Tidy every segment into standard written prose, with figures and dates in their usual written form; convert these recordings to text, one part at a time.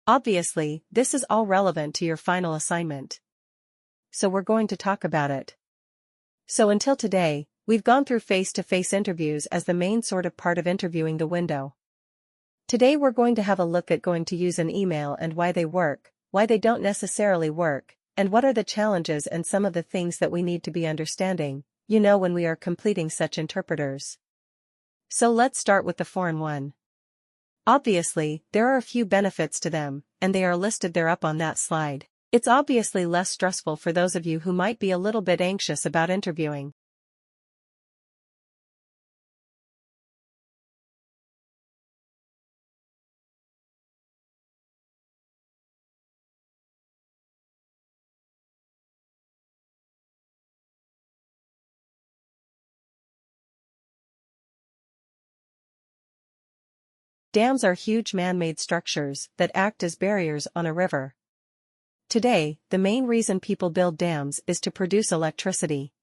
Obviously, this is all relevant to your final assignment. So we're going to talk about it. So until today, we've gone through face-to-face interviews as the main sort of part of interviewing the window. Today we're going to have a look at going to use an email and why they work, why they don't necessarily work, and what are the challenges and some of the things that we need to be understanding, when we are completing such interpreters. So let's start with the foreign one. Obviously, there are a few benefits to them, and they are listed there up on that slide. It's obviously less stressful for those of you who might be a little bit anxious about interviewing. Dams are huge man-made structures that act as barriers on a river. Today, the main reason people build dams is to produce electricity.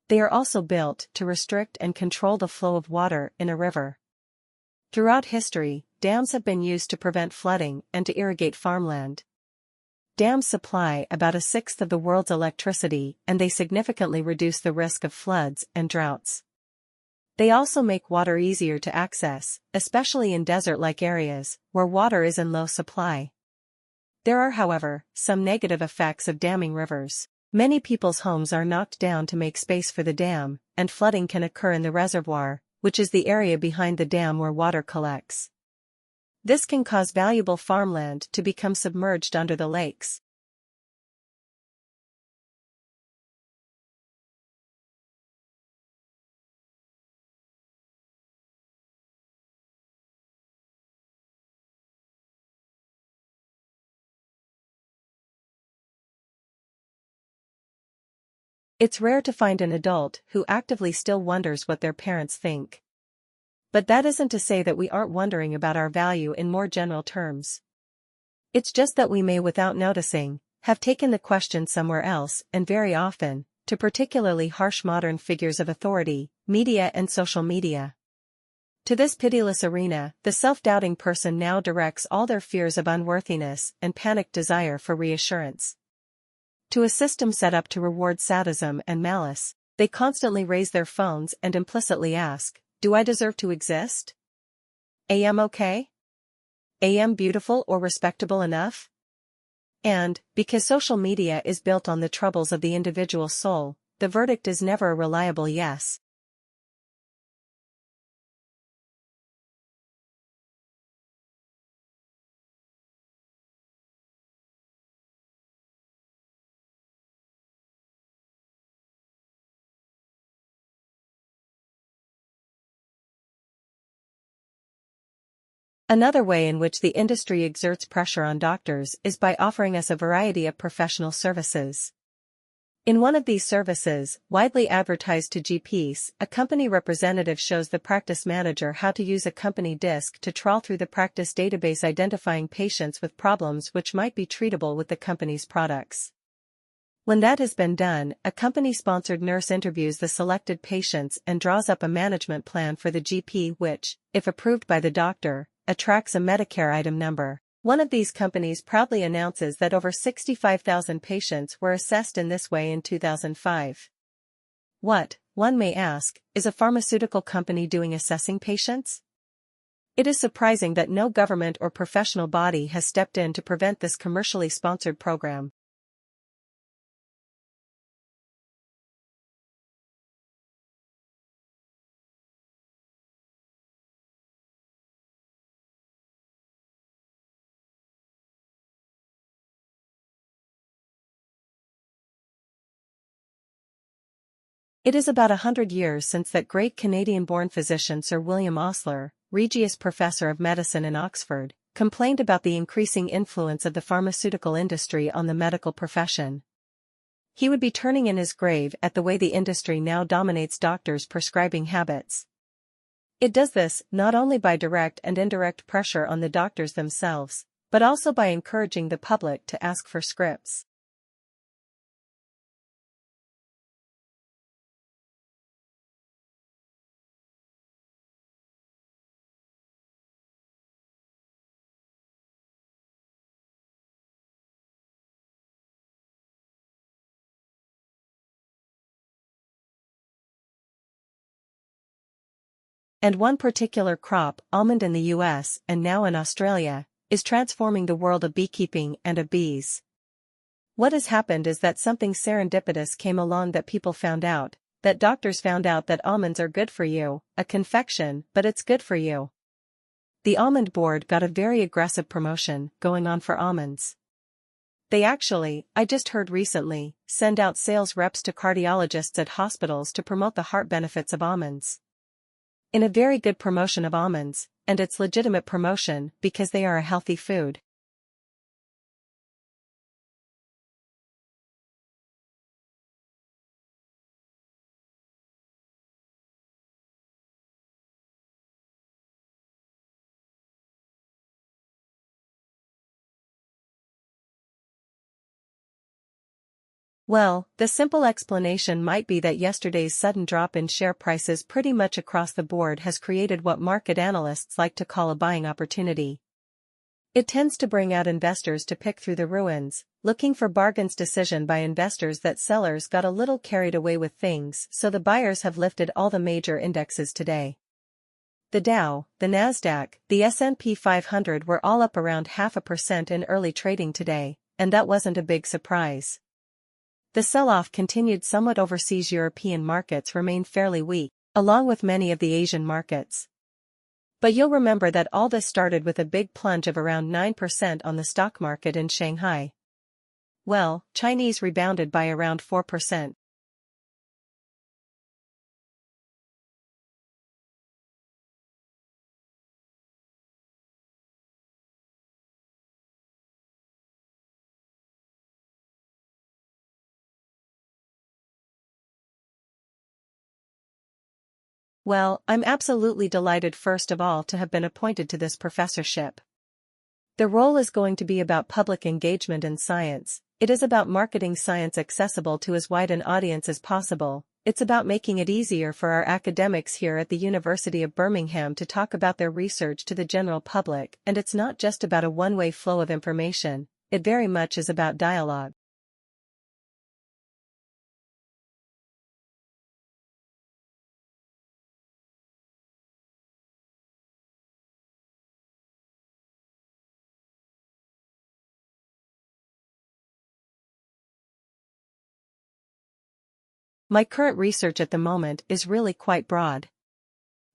They are also built to restrict and control the flow of water in a river. Throughout history, dams have been used to prevent flooding and to irrigate farmland. Dams supply about a sixth of the world's electricity, and they significantly reduce the risk of floods and droughts. They also make water easier to access, especially in desert-like areas, where water is in low supply. There are, however, some negative effects of damming rivers. Many people's homes are knocked down to make space for the dam, and flooding can occur in the reservoir, which is the area behind the dam where water collects. This can cause valuable farmland to become submerged under the lakes. It's rare to find an adult who actively still wonders what their parents think. But that isn't to say that we aren't wondering about our value in more general terms. It's just that we may, without noticing, have taken the question somewhere else, and very often, to particularly harsh modern figures of authority, media and social media. To this pitiless arena, the self-doubting person now directs all their fears of unworthiness and panicked desire for reassurance. To a system set up to reward sadism and malice, they constantly raise their phones and implicitly ask, "Do I deserve to exist? Am okay? Am beautiful or respectable enough?" And, because social media is built on the troubles of the individual soul, the verdict is never a reliable yes. Another way in which the industry exerts pressure on doctors is by offering us a variety of professional services. In one of these services, widely advertised to GPs, a company representative shows the practice manager how to use a company disk to trawl through the practice database identifying patients with problems which might be treatable with the company's products. When that has been done, a company-sponsored nurse interviews the selected patients and draws up a management plan for the GP which, if approved by the doctor, attracts a Medicare item number. One of these companies proudly announces that over 65,000 patients were assessed in this way in 2005. What, one may ask, is a pharmaceutical company doing assessing patients? It is surprising that no government or professional body has stepped in to prevent this commercially sponsored program. It is about 100 years since that great Canadian-born physician Sir William Osler, Regius Professor of Medicine in Oxford, complained about the increasing influence of the pharmaceutical industry on the medical profession. He would be turning in his grave at the way the industry now dominates doctors' prescribing habits. It does this not only by direct and indirect pressure on the doctors themselves, but also by encouraging the public to ask for scripts. And one particular crop, almond in the US and now in Australia, is transforming the world of beekeeping and of bees. What has happened is that something serendipitous came along, that people found out, that doctors found out that almonds are good for you, a confection, but it's good for you. The almond board got a very aggressive promotion going on for almonds. They actually, I just heard recently, send out sales reps to cardiologists at hospitals to promote the heart benefits of almonds. In a very good promotion of almonds, and it's legitimate promotion because they are a healthy food. Well, the simple explanation might be that yesterday's sudden drop in share prices pretty much across the board has created what market analysts like to call a buying opportunity. It tends to bring out investors to pick through the ruins, looking for bargains. Decision by investors that sellers got a little carried away with things, so the buyers have lifted all the major indexes today. The Dow, the Nasdaq, the S&P 500 were all up around 0.5% in early trading today, and that wasn't a big surprise. The sell-off continued somewhat. Overseas European markets remain fairly weak, along with many of the Asian markets. But you'll remember that all this started with a big plunge of around 9% on the stock market in Shanghai. Well, Chinese rebounded by around 4%. Well, I'm absolutely delighted first of all to have been appointed to this professorship. The role is going to be about public engagement in science. It is about marketing science accessible to as wide an audience as possible. It's about making it easier for our academics here at the University of Birmingham to talk about their research to the general public, and it's not just about a one-way flow of information, it very much is about dialogue. My current research at the moment is really quite broad.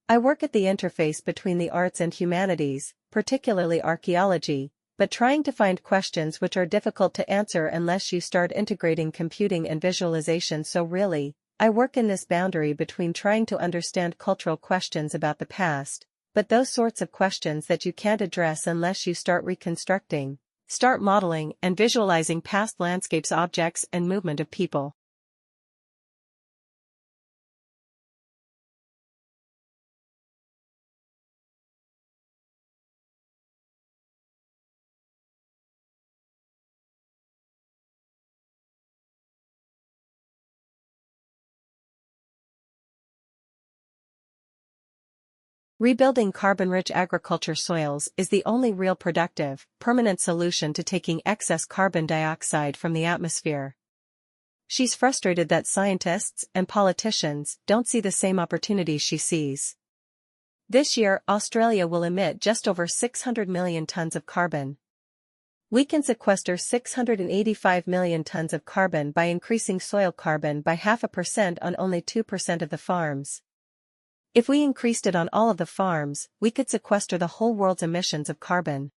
I work at the interface between the arts and humanities, particularly archaeology, but trying to find questions which are difficult to answer unless you start integrating computing and visualization. So really, I work in this boundary between trying to understand cultural questions about the past, but those sorts of questions that you can't address unless you start reconstructing, start modeling and visualizing past landscapes, objects, and movement of people. Rebuilding carbon-rich agriculture soils is the only real productive, permanent solution to taking excess carbon dioxide from the atmosphere. She's frustrated that scientists and politicians don't see the same opportunities she sees. This year, Australia will emit just over 600 million tons of carbon. We can sequester 685 million tons of carbon by increasing soil carbon by 0.5% on only 2% of the farms. If we increased it on all of the farms, we could sequester the whole world's emissions of carbon.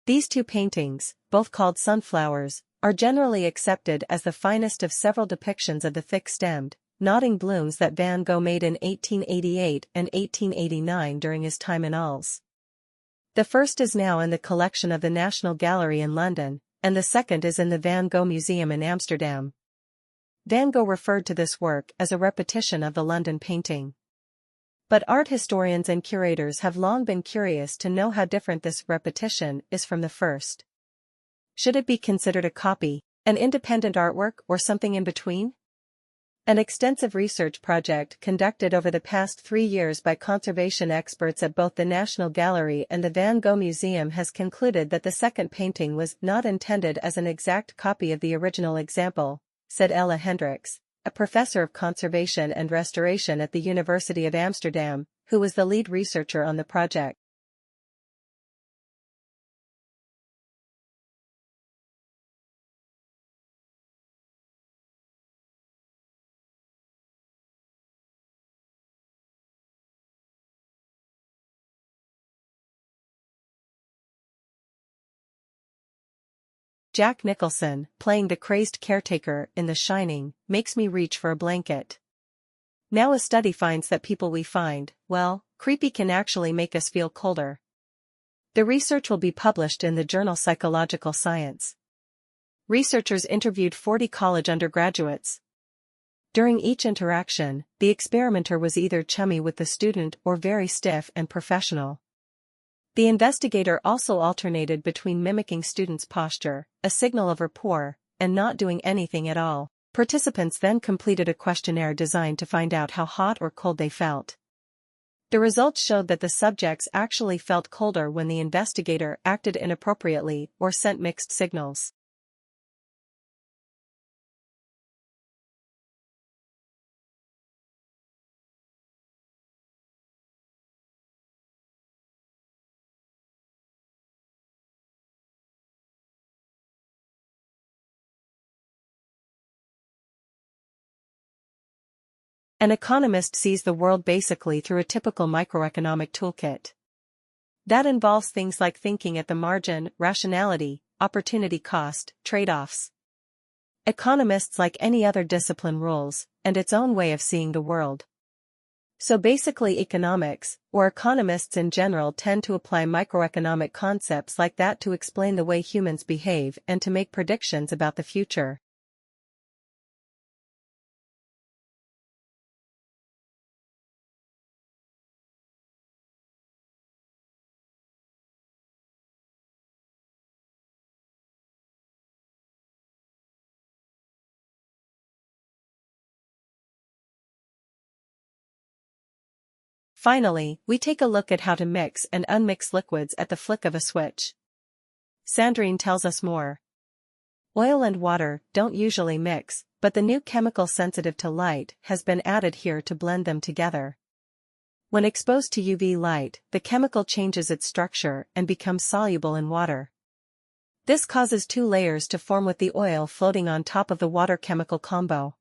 These two paintings, both called sunflowers, are generally accepted as the finest of several depictions of the thick-stemmed, nodding blooms that Van Gogh made in 1888 and 1889 during his time in Ulls. The first is now in the collection of the National Gallery in London, and the second is in the Van Gogh Museum in Amsterdam. Van Gogh referred to this work as a repetition of the London painting. But art historians and curators have long been curious to know how different this repetition is from the first. Should it be considered a copy, an independent artwork, or something in between? An extensive research project conducted over the past 3 years by conservation experts at both the National Gallery and the Van Gogh Museum has concluded that the second painting was not intended as an exact copy of the original example, said Ella Hendricks, a professor of conservation and restoration at the University of Amsterdam, who was the lead researcher on the project. Jack Nicholson, playing the crazed caretaker in The Shining, makes me reach for a blanket. Now a study finds that people we find, well, creepy can actually make us feel colder. The research will be published in the journal Psychological Science. Researchers interviewed 40 college undergraduates. During each interaction, the experimenter was either chummy with the student or very stiff and professional. The investigator also alternated between mimicking students' posture, a signal of rapport, and not doing anything at all. Participants then completed a questionnaire designed to find out how hot or cold they felt. The results showed that the subjects actually felt colder when the investigator acted inappropriately or sent mixed signals. An economist sees the world basically through a typical microeconomic toolkit. That involves things like thinking at the margin, rationality, opportunity cost, trade-offs. Economists, like any other discipline, rules, and its own way of seeing the world. So basically economics, or economists in general, tend to apply microeconomic concepts like that to explain the way humans behave and to make predictions about the future. Finally, we take a look at how to mix and unmix liquids at the flick of a switch. Sandrine tells us more. Oil and water don't usually mix, but the new chemical sensitive to light has been added here to blend them together. When exposed to UV light, the chemical changes its structure and becomes soluble in water. This causes two layers to form with the oil floating on top of the water chemical combo.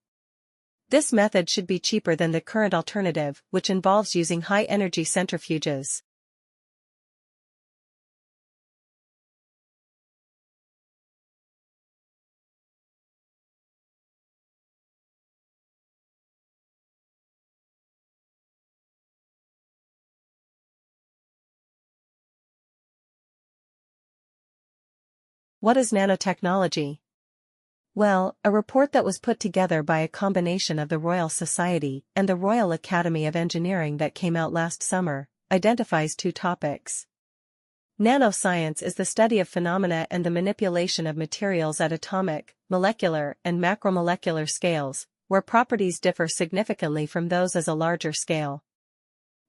This method should be cheaper than the current alternative, which involves using high-energy centrifuges. What is nanotechnology? Well, a report that was put together by a combination of the Royal Society and the Royal Academy of Engineering that came out last summer, identifies two topics. Nanoscience is the study of phenomena and the manipulation of materials at atomic, molecular, and macromolecular scales, where properties differ significantly from those at a larger scale.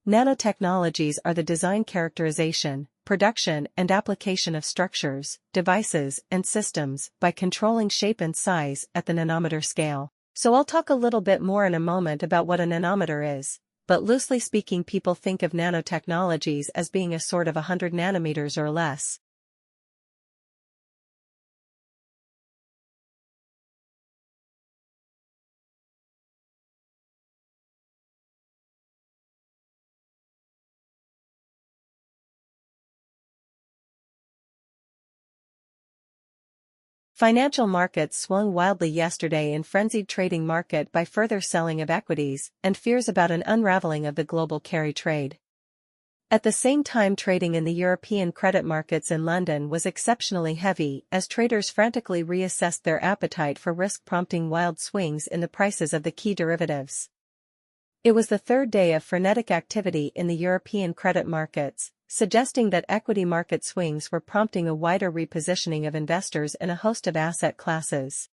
Nanotechnologies are the design, characterization, production, and application of structures, devices, and systems by controlling shape and size at the nanometer scale. So I'll talk a little bit more in a moment about what a nanometer is, but loosely speaking, people think of nanotechnologies as being a sort of 100 nanometers or less. Financial markets swung wildly yesterday in frenzied trading market by further selling of equities and fears about an unraveling of the global carry trade. At the same time, trading in the European credit markets in London was exceptionally heavy as traders frantically reassessed their appetite for risk, prompting wild swings in the prices of the key derivatives. It was the third day of frenetic activity in the European credit markets, suggesting that equity market swings were prompting a wider repositioning of investors in a host of asset classes.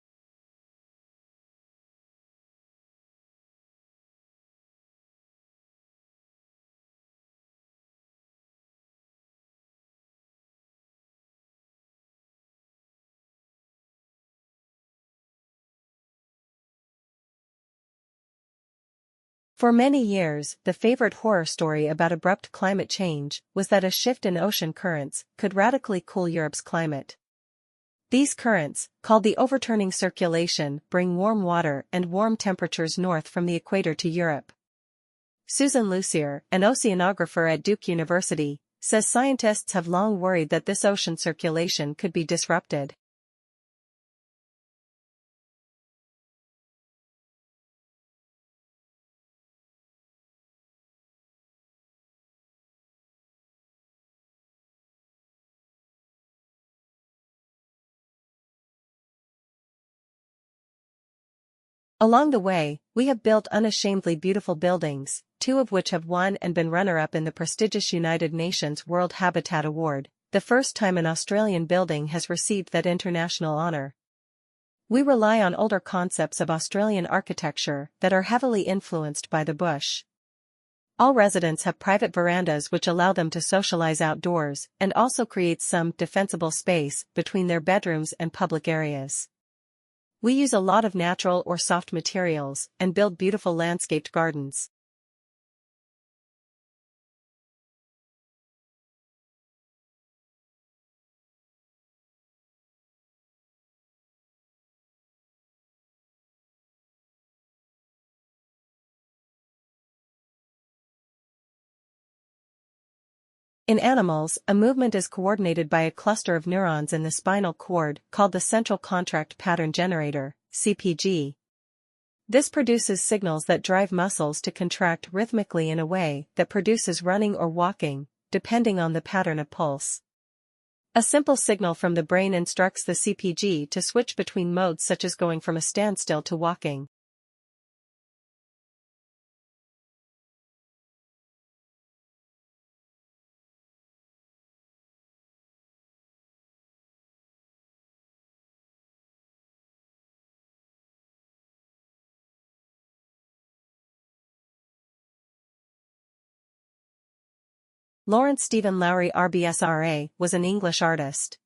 For many years, the favorite horror story about abrupt climate change was that a shift in ocean currents could radically cool Europe's climate. These currents, called the overturning circulation, bring warm water and warm temperatures north from the equator to Europe. Susan Lucier, an oceanographer at Duke University, says scientists have long worried that this ocean circulation could be disrupted. Along the way, we have built unashamedly beautiful buildings, two of which have won and been runner-up in the prestigious United Nations World Habitat Award, the first time an Australian building has received that international honour. We rely on older concepts of Australian architecture that are heavily influenced by the bush. All residents have private verandas which allow them to socialise outdoors and also create some defensible space between their bedrooms and public areas. We use a lot of natural or soft materials and build beautiful landscaped gardens. In animals, a movement is coordinated by a cluster of neurons in the spinal cord called the central contract pattern generator, CPG. This produces signals that drive muscles to contract rhythmically in a way that produces running or walking, depending on the pattern of pulse. A simple signal from the brain instructs the CPG to switch between modes such as going from a standstill to walking. Lawrence Stephen Lowry RBSRA was an English artist.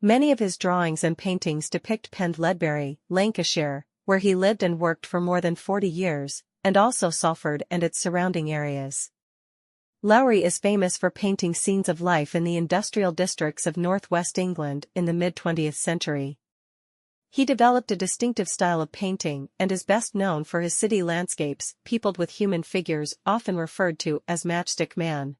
Many of his drawings and paintings depict Pend Ledbury, Lancashire, where he lived and worked for more than 40 years, and also Salford and its surrounding areas. Lowry is famous for painting scenes of life in the industrial districts of northwest England in the mid-20th century. He developed a distinctive style of painting and is best known for his city landscapes peopled with human figures often referred to as Matchstick Man.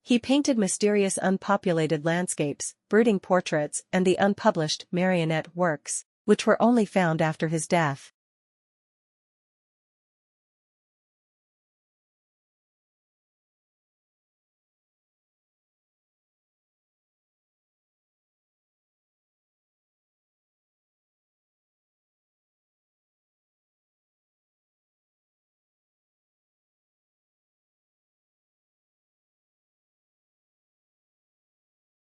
He painted mysterious unpopulated landscapes, brooding portraits and the unpublished marionette works, which were only found after his death.